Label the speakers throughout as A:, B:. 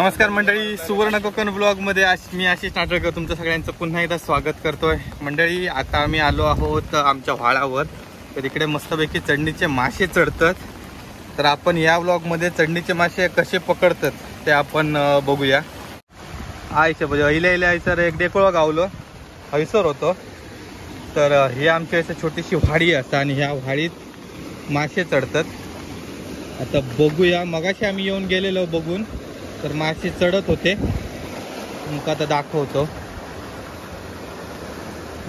A: नमस्कार मंडळी, सुवर्ण कोकण ब्लॉग मध्ये मी आशिष नाटकर तुमचं सगळ्यांचं पुन्हा एकदा स्वागत करतोय. मंडळी, आता आम्ही आलो आहोत आमच्या व्हाळावर. तर इकडे मस्तपैकी चढणीचे मासे चढतात. तर आपण या ब्लॉग मध्ये चढणीचे मासे कसे पकडतात ते आपण बघूया. आयच्या म्हणजे अहिले आयसर एक डेकोळा गावलो हैसर होतो. तर हे आमच्या इथे छोटीशी व्हाळी असते आणि ह्या व्हाळीत मासे चढतात. आता बघूया, मगाशी आम्ही येऊन गेलेलो बघून, तर मासे चढत होते. तुमका आता दाखवतो.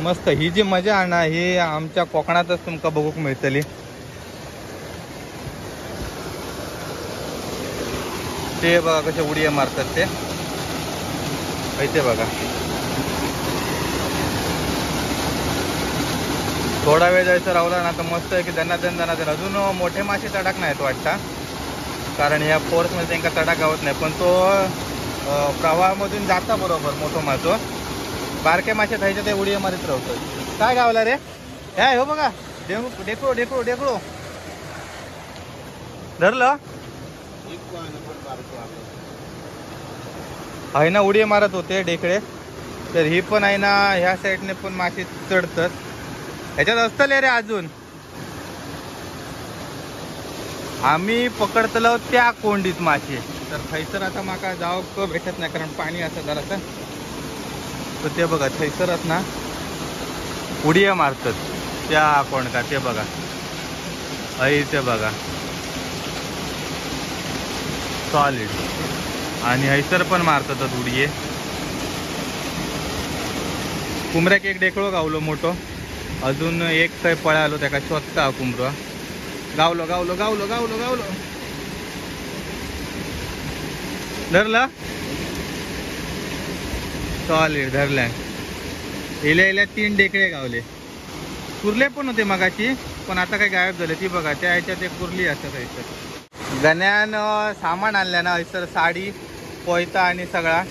A: मस्त ही जी मजा आहे ना, ही आमच्या कोकणातच तुमका बघूक मिळतली. ते बघा कसे उडी मारतात ते, इथे बघा. थोडा वेळ जायचं राहिला ना तर मस्त आहे की दनादन. अजून मोठे मासे तडाक नाहीत वाटतं, कारण या फोर्समध्ये त्यांना तडाक गावत नाही. पण तो प्रवाहामधून जाता बरोबर मोठो मासो. बारके मासे खायचे ते उडी मारीत राहतो. काय गावला रे? ह्या हो बघा, डेकळो डेकळो डेकळो धरलं आहे ना, उडी मारत होते डेकळे. तर ही पण आहे ना, ह्या साईडने पण मासे चढतात. ह्याच्यात असतले रे अजून. आम्ही पकडतलो त्या कोंडीत मासे. तर थैसर आता माका जाऊ भेटत नाही, कारण पाणी असं जरासं. तर ते बघा थैसरच ना उडिया मारतात त्या कोंडका. ते बघा ते बघा सॉलिड. आणि हैसर पण मारतात उडिये. कुमऱ्याक एक डेकळो गावलो मोठो. अजून एक काय पळालो त्याका शोधता कुमरा. गावलो गावलो गावलो गावलो गावलो धरला सॉलिड धरलाय. इल्या 3 डेकळे गावले. कुर्ले पण होते मगाची, पण आता काय गायब झाले. ती बघा त्या ह्याच्यात एक कुर्ली असतात. हैसर गण्यान सामान आणल्या ना, हैसर साडी पोयता आणि सगळा.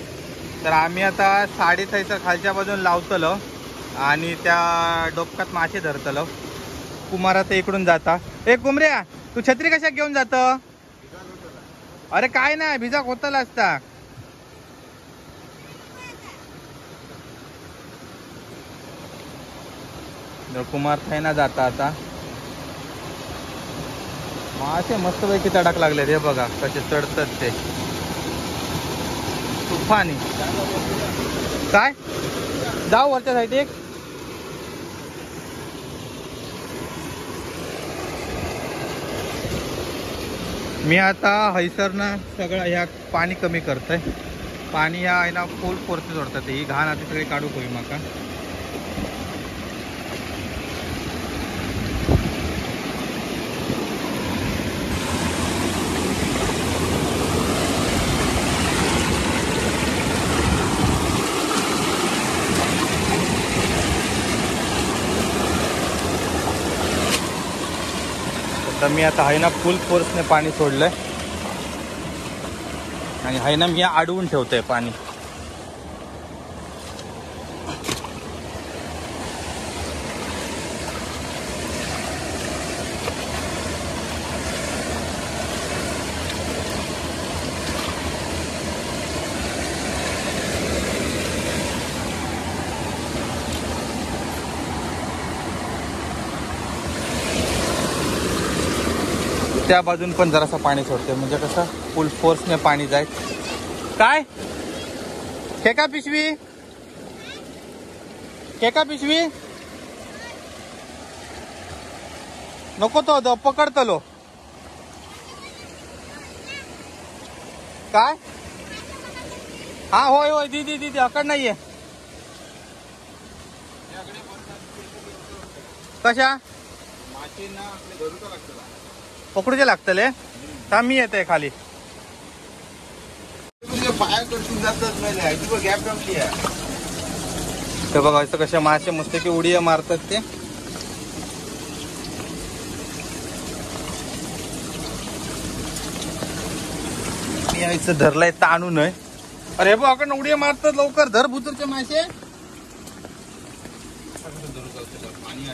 A: तर आम्ही आता साडी थैसर खालच्या बाजून लावतलो आणि त्या डोपकात मासे धरतलो. कुमारा ते इकडून जाता. ए कुमऱ्या, तू छत्री कशा घेऊन जात? अरे काय नाही, भिजा होतला असता. कुमार थायना जाता. आता मासे मस्तपैकी तडाक लागले. हे बघा कसे चढतात ते तुफानी. काय जाऊ वरच्या साईड एक. मी आता हैसरना सगळं ह्या पाणी कमी करतोय. पाणी ह्या आहे ना फुल फोर्स सोडतात. ही घाण आता सगळी काढू होई माका. तर मी आता आहे ना फुल फोर्सने पाणी सोडलंय आणि आहे ना मी अडवून ठेवतोय पाणी. त्या बाजून पण जरासं पाणी सोडते, म्हणजे कसं फुल फोर्सने पाणी जाय. काय केका पिशवी, केका पिशवी नको तो पकडतलो. काय हा होय होय दीदी दीदी अकड नाहीये. कशा पकडूचे लागतले. तर मी येते खाली. तर बघा असं कशा मासे मस्त की उडी मारतात ते. मी यायचं धरलाय ताणू नये. अरे बघ अकडनं उडी मारतात. लवकर धर भुतूरचे मासे. पाणी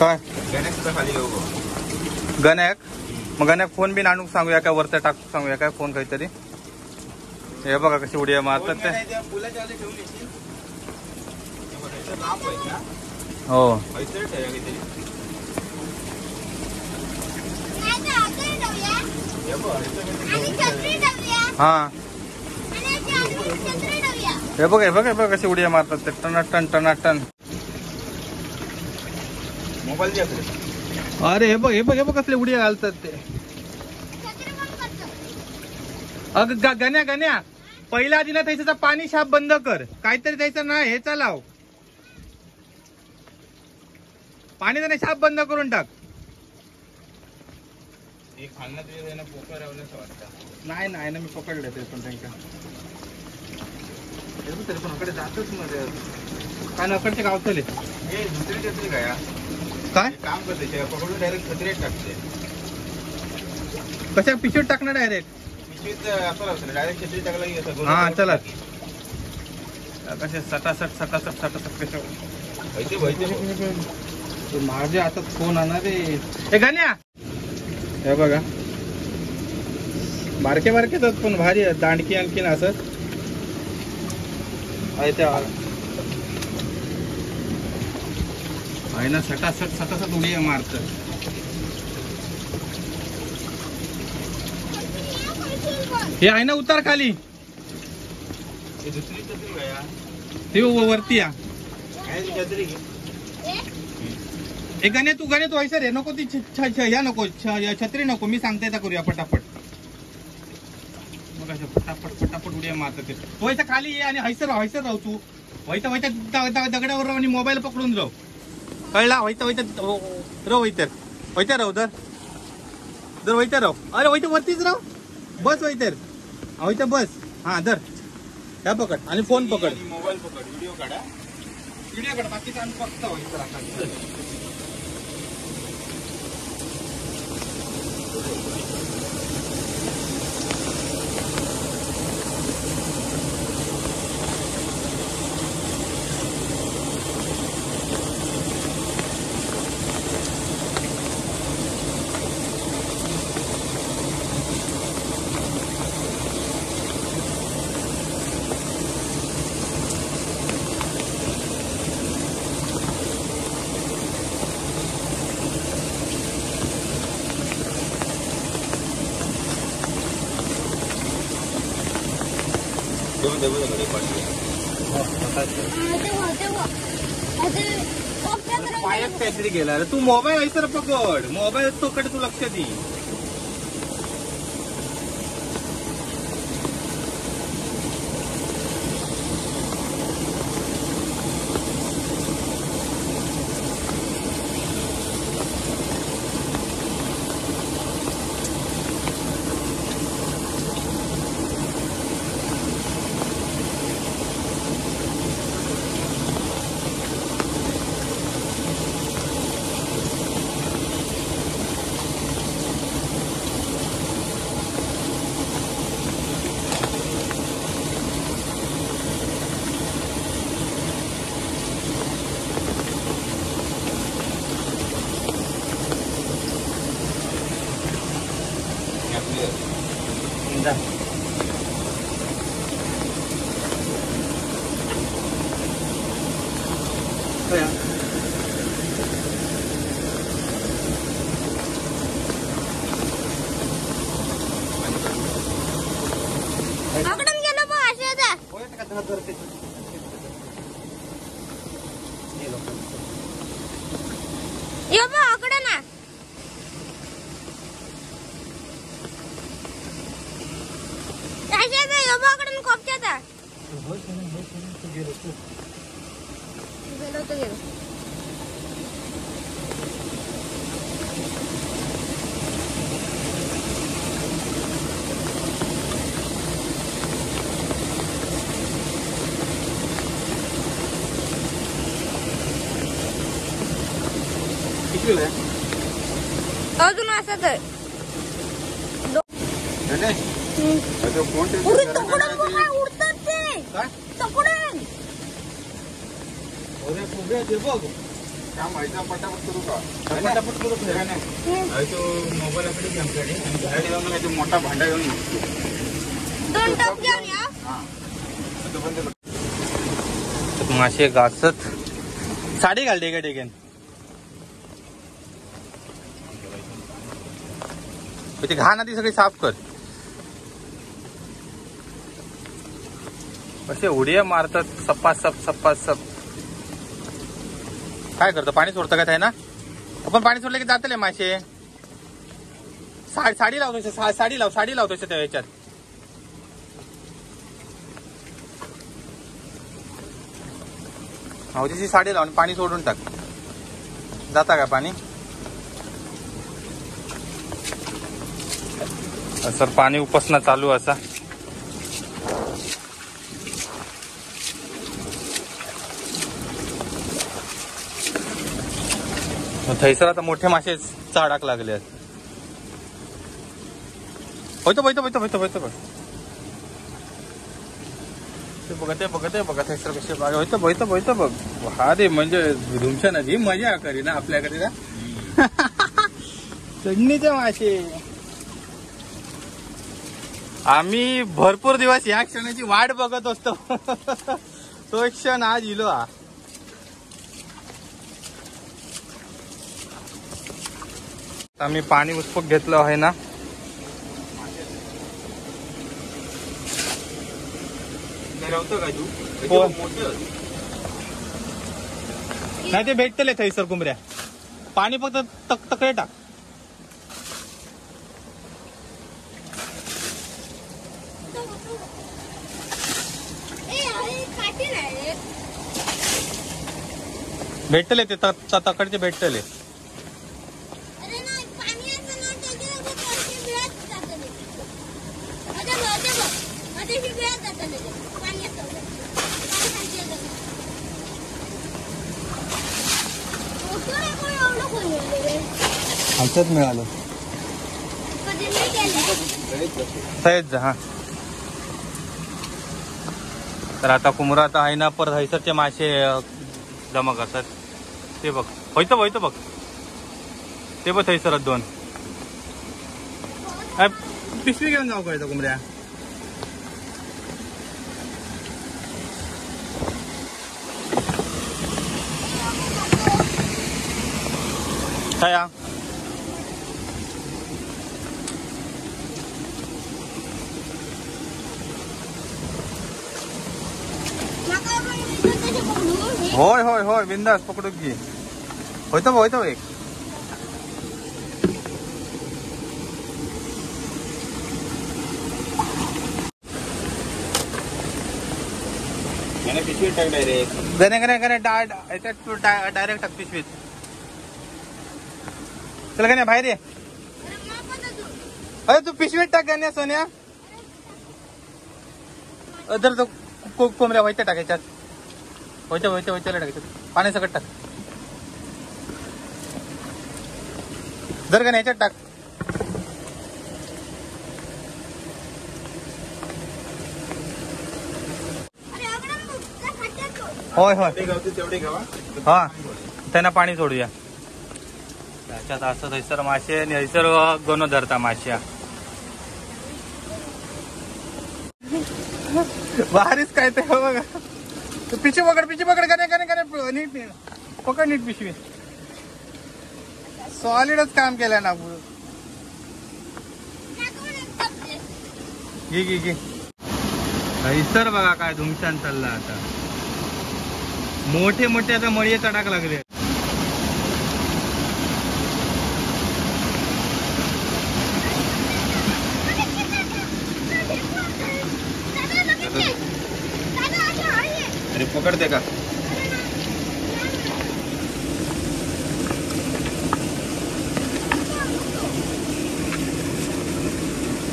A: काय
B: गणेश सुद्धा खाली येऊ
A: गणक मग गणक फोन बिन आणून सांगूया काय वरती टाकू सांगूया काय फोन काहीतरी हे बघा कशी उड्या मारतात ते हो हा हे बघ हे बघ कशी उड्या मारतात ते टनाटन टनाटन
B: मोबाईल
A: अरे हे बघ कसले उड्या घालतात ते अग गण्या पहिल्या दिला त्याचा पाणी शाप बंद कर काहीतरी त्याचं ना हे चालाव पाणी त्याने शाप बंद करून टाक नाही ना मी पकडले ते पण त्यांच्या तरी पण अकडे जातच मध्ये काय अकडचे गावतले
B: दुसरी छत्री
A: काय
B: काम करते पकडून डायरेक्ट छत्रीत टाकते
A: कशा पिशवीत टाकणार डायरेक्ट
B: पिशवीत असं डायरेक्ट छत्री टाकला
A: हा चला कसे सटासट कसे माझ्या आता फोन आणणार रे गाण्या हे बघा बारके पण भारी आहे दांडकी आणखीन असं आहे ना सटासट उडी मारत हे आहे ना उतार खाली
B: दुसरी छत्री काय
A: ते वरती या
B: छत्री
A: गाणे तू व्हायचं रे नको ती या नको छत्री नको मी सांगते त्या करूया पटापट मग फटाफट उड्या मारतात ते व्हायचं खाली ये आणि हैसर राहू तू व्हायचं दगडावर राहू आणि मोबाईल पकडून राहू कळला व्हायचं राहू अरे व्हायचं वरतीच राहू बस व्हायचं बस हा धर त्या पकड आणि फोन पकड
B: मोबाईल पकड व्हिडिओ काढा
A: बाकी फक्त व्हायचं पायात काहीतरी गेला तू मोबाईल ऐसर पकड मोबाईल पकड तू लक्ष दे
C: अजून असंच आहे उडतात ते
A: बघ
B: काम व्हायचा पटापट करू का पटापट करू का नाही तो मोबाईल आकडे घे आमच्याकडे आणि बाहेर जाऊन काय तो मोठा भांडा घेऊन ये.
C: 2 टप घेऊन या.
B: हा तो बंद कर.
A: मासे घासत साडी घाल डेगे डेगेन ती घाण आधी सगळी साफ कर. असे उड्या मारतात सप्पा सप. काय करतो पाणी सोडतं का आहे ना आपण पाणी सोडलं की जातले मासे. साडी लावतो साडी लावतो त्या ह्याच्यात. हौदीची साडी लावून पाणी सोडून टाक. जाता का पाणी सर पाणी उपसणं चालू असा. थैसर आता मोठे मासे चाडाक लागले. होतो बघा थैसर कसे होतो बघ. हा रे म्हणजे धुमशा नदी मजा करी ना आपल्याकडे ना. चढणीचे मासे आम्ही भरपूर दिवस या क्षणाची वाट बघत असतो. तो एक क्षण आज इलो. आम्ही पाणी उत्सुक घेतलं आहे ना. नाही ते भेटतले थैसर कुंबऱ्या. पाणी फक्त तकडे टाक. भेटतले ते तकडचे भेटतले. आमच्यात मिळालं सहज. हा तर आता कुमरात आहे ना परत हैसरचे मासे जमा करतात. ते बघ होयतं बघ ते बघ हैसरात 2 पिशवी घेऊन जाऊ का कुमऱ्या. काय होय बिंदास पकडू की. होयतो एक
B: पिशवीत टाक डायरेक्ट.
A: डायरेक्ट टाक पिशवीत. चल का नाही बाहेर ये. अरे तू पिशवीत टाक गाण्या सोन्या. जर तो कोंबड्या व्हायच्या टाकायच्यात. व्हायच्या टाकायच्यात. पाणी सकट टाक. जर का ह्याच्यात टाक. होय
B: तेवढे घ्यावा.
A: हा त्यांना पाणी सोडूया. त्याच्यात असं थैसर मासे आणि हैसर गोनो धरता माश्या. भारीच काय ते बघा. पिशवी पकड का नीट पकड नीट पिशवी. सॉलिडच काम केलं ना. घे हैसर बघा काय धुमशान चालला. आता मोठे आता मळी चढाक लागले.
B: अरे पकडते का.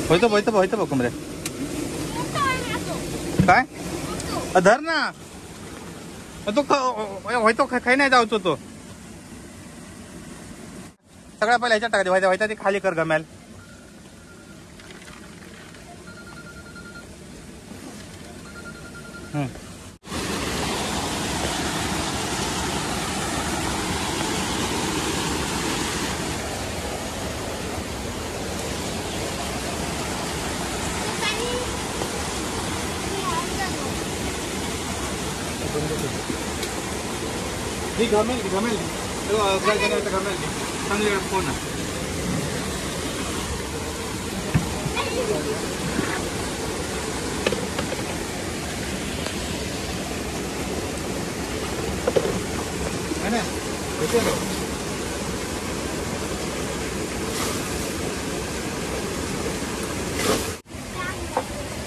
A: होयतो बघ कुमरे. काय धर ना. तो होयतो खाई नाही जाऊचो तो. सगळ्या पहिल्या ह्याच्यात टाका. व्हायचा ते खाली कर गम्याल. ही गमेल गमेल गमेल चांगली फोन है ना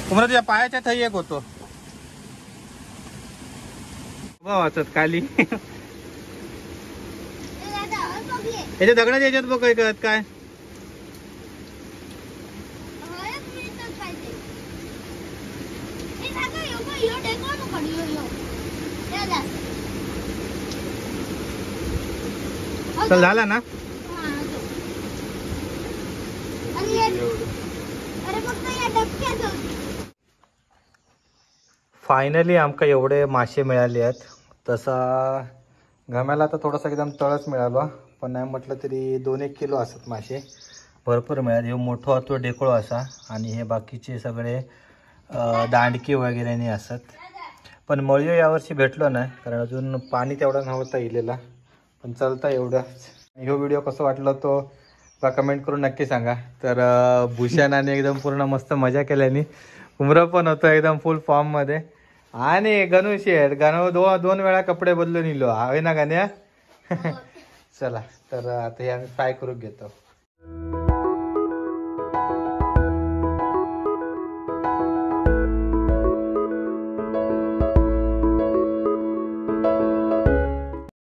A: तुम्हाला तुझ्या पायाच्या थई एक होतो वाचत खाली याच्या दगडाच्या याच्यात बघ काय कळत काय चल झाला ना फायनली आमका एवढे मासे मिळाले आहेत. तसा गम्याला तर थोडासा एकदम तळच मिळाला पण नाही म्हटलं तरी 2-1 किलो असतात मासे भरपूर मिळाले. हे मोठं होतो डेकोळो असा आणि हे बाकीचे सगळे दांडकी वगैरे नाही असत. पण मळीव यावर्षी भेटलो नाही कारण अजून पाणी तेवढा नव्हता इलेला पण चलता एवढाच. ह्यो व्हिडिओ कसं वाटलं तो कमेंट करून नक्की सांगा. तर भूषणाने एकदम पूर्ण मस्त मजा केल्याने उमरा पण होतो एकदम फुल फॉर्म मध्ये आणि गणू शेठ गणू 2 वेळा कपडे बदलून इलो हवे ना गाण्या. चला तर आता हे आम्ही फ्राय करून घेतो.